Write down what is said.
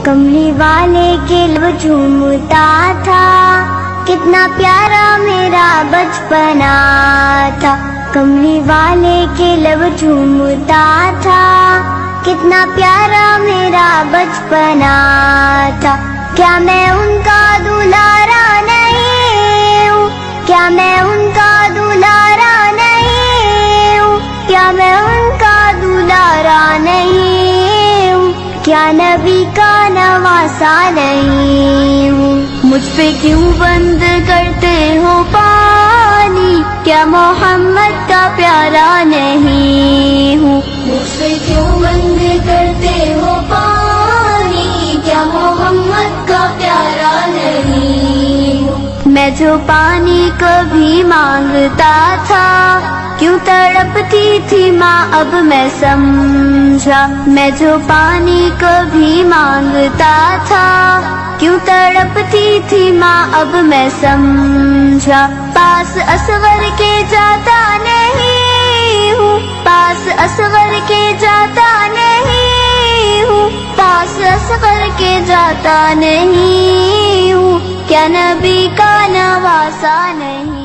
کملی والے کے لب جھومتا تھا، کتنا پیارا میرا بچپنا تھا. کملی والے کے لب جھومتا تھا، کتنا پیارا میرا بچپنا تھا. کیا میں ان کا دلارا نہیں ہوں؟ کیا میں ان کا دلارا نہیں ہوں؟ کیا میں ان کا دلارا نہیں ہوں؟ کیا نبی کا نواسا نہیں ہوں؟ مجھ پہ کیوں بند کرتے ہو پانی؟ کیا محمد کا پیارا نہیں ہوں؟ مجھ پہ کیوں بند کرتے ہو پانی؟ کیا محمد کا پیارا نہیں ہوں؟ میں جو پانی کبھی مانگتا تھا، کیوں تڑپتی تھی ماں اب میں سمجھا. میں جو پانی کبھی مانگتا تھا، کیوں تڑپتی تھی ماں اب میں سمجھا. پاس اصغر کے جاتا نہیں ہوں، پاس اصغر کے جاتا نہیں ہوں، پاس اصغر کے جاتا نہیں ہوں. کیا نبی کا نواسا نہیں